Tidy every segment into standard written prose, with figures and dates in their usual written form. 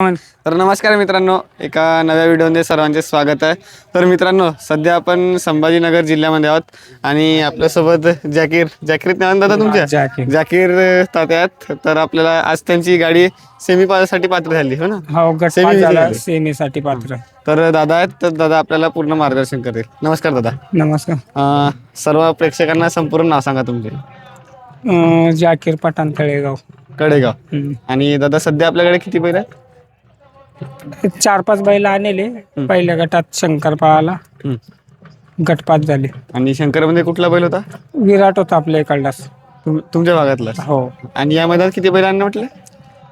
तर नमस्कार मित्रांनो, एका नव्या व्हिडिओमध्ये सर्वांचे स्वागत आहे. तर मित्रांनो, सध्या आपण संभाजीनगर जिल्ह्यामध्ये आहोत आणि आपल्यासोबत जाकीर नाव दादा तुमच्या जाकीर तात्यात. तर आपल्याला आज त्यांची गाडी सेमी साठी पात्र झाली हो ना? हो, गटपास झाला, सेमीसाठी पात्र. तर दादा आहेत, तर दादा आपल्याला पूर्ण मार्गदर्शन करेल. नमस्कार दादा. नमस्कार. सर्व प्रेक्षकांना संपूर्ण नाव सांगा तुमचे. जाकीर पठाण कडेगाव. आणि दादा सध्या आपल्याकडे किती बैल आहेत? 4-5 बैल आणले. पहिल्या गटात शंकर पळाला, गटपास झाले. आणि शंकरमध्ये कुठला बैल होता? विराट होता आपल्या इकडलाच, तुमच्या भागातला. हो. आणि या मैदानात किती बैल आणले म्हटले?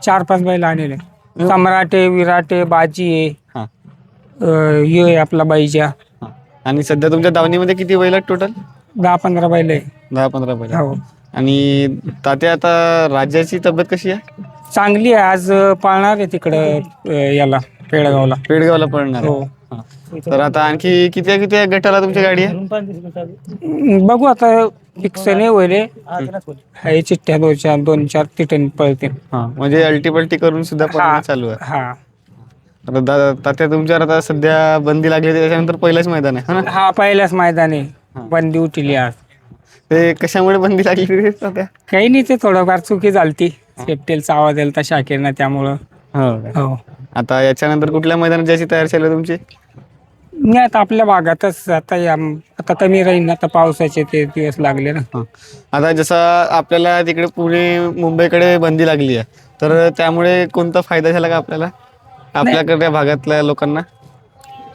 4-5 बैल आणले. सम्राटे, विराटे, बाजी हा. आहे आपला बाईजा. आणि सध्या तुमच्या दावणीमध्ये किती बैल आहेत टोटल? 10-15 बैल आहे. 10-15 बैल. हो. आणि तात्या, आता राज्याची तब्येत कशी आहे? चांगली आहे. आज पाळणार आहे तिकडं याला पेडगावला पळणार आहे. हो. हा. तर आता आणखी किती गटाला तुमची गाडी आहे? बघू आता, फिक्स नाही होईल. हे चिठ्ठ्या 2-4 तिथे पळतील. म्हणजे अल्टी करून सुद्धा पळणं चालू आहे. हा. आता तात्या, तुमच्यावर आता सध्या बंदी लागली, त्याच्यानंतर पहिलंच मैदान आहे ना? हा, पहिल्याच मैदानी बंदी उठली आज. ते कशामुळे बंदी लागली रे तात्या? काही नाही, ते थोडंफार चुकी झालती. सेफ्टीचा आवाज दिला शाकीरनं, त्यामुळं. हो. आता याच्यानंतर कुठल्या मैदानात जायची तयारी चालू आहे तुमची? नाही, आता आपल्या भागातच आता कमी राहील. आता पावसाचे ते दिवस लागले ना. आता जसं आपल्याला तिकडे पुणे मुंबईकडे बंदी लागली आहे, तर त्यामुळे कोणता फायदा झाला का आपल्याकडे भागातल्या लोकांना?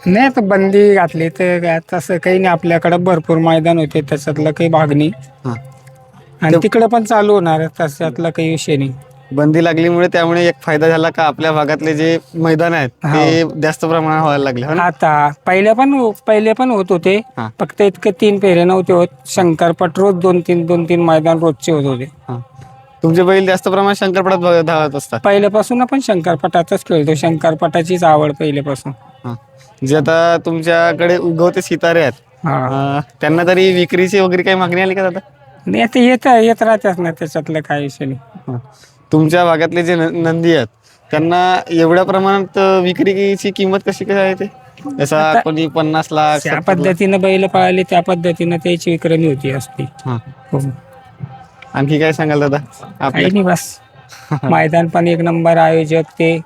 नाही, आता बंदी घातली तर तसं काही नाही. आपल्याकडे भरपूर मैदान होते, त्याच्यातलं काही भाग नाही. आणि तिकडे पण चालू होणार, त्याच्यातला काही विषय नाही. बंदी लागलीमुळे त्यामुळे एक फायदा झाला का आपल्या भागातले जे मैदान आहेत ते जास्त प्रमाणात व्हायला लागले? आता पहिले पण होत होते, फक्त इतके 3 फेरे नव्हते होत. शंकरपट रोज 2-3 मैदान रोजचे होत होते. तुमचे बैल जास्त प्रमाणात शंकरपटात धावत असतात? पहिल्यापासून आपण शंकरपटातच खेळतो. शंकरपटाचीच आवड पहिल्यापासून. जे आता तुमच्याकडे उगवते सितारे आहेत, त्यांना तरी विक्रीची वगैरे काही मागणी आली का दादा? नाही, आता येत राहतात ना, त्याच्यातलं काही विषय नाही. तुमच्या भागातले जे नंदी आहेत, त्यांना एवढ्या प्रमाणात विक्रीची किंमत कशी काय आहे? ते जसा कोणी 50 लाख त्या पद्धतीनं बैल पळाली, त्या पद्धतीनं त्याची विक्रमी होती असती. आणखी काय सांगाल दादा? नाही, बस. मैदान पण एक नंबर, आयोजक ते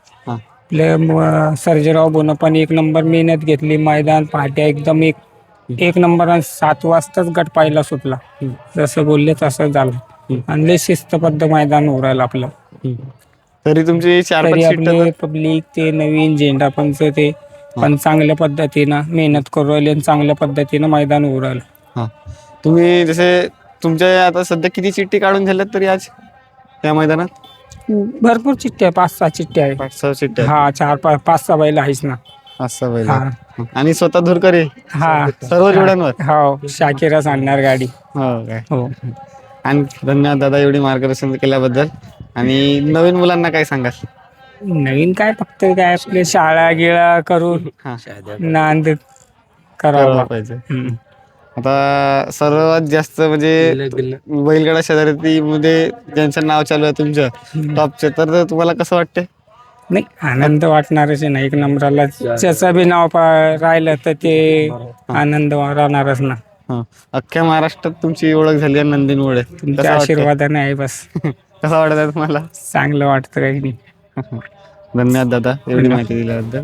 सर्जेराव बोन पण एक नंबर मेहनत घेतली. मैदान पहाटे एकदम एक नंबर. 7 वाजताच गट पाहायला सुटला, जसं बोलले तसं झालं. आणि लय शिस्तबद्ध मैदान उरायला आपलं. तरी तुमची 4-5 पब्लिक, ते नवीन झेंडा पंच, ते पण चांगल्या पद्धतीनं मेहनत करू राहिले आणि चांगल्या पद्धतीनं मैदान उरायला. तुम्ही जसे तुमच्या आता सध्या किती चिठ्ठी काढून झाल्यात तरी आज त्या मैदानात? भरपूर चिठ्ठ्या, 5-6 चिठ्ठ्या आहे. 5-6 चिठ्ठ्या? हा, 4-5-6 बैल आहेच ना. 5-6 बैल. आणि स्वतः धुरकरे सर्व जोड्यांवर? हो, शाकीरच आणणार गाडी. हो. आणि धन्यवाद दादा, एवढी मार्गदर्शन केल्याबद्दल. आणि नवीन मुलांना काय सांगाल? नवीन काय, फक्त काय आपले शाळा गिळा करून नांद करावा पाहिजे. आता सर्वात जास्त म्हणजे बैलगाडा शर्यतीमध्ये ज्यांचं नाव चालू आहे तुमच्या टॉपचे, तर तुम्हाला कसं वाटतंय? नाही, आनंद वाटणारच आहे ना. एक नंबराला ज्याचं बी नाव राहिलं तर ते आनंद राहणारच ना. अख्ख्या महाराष्ट्रात तुमची ओळख झाली आहे नंदीमुळे. तुमच्या आशीर्वादाने आहे बस. कसं वाटत आहे तुम्हाला? चांगलं वाटतं काही नाही. धन्यवाद दादा, एवढी माहिती दिल्याबद्दल.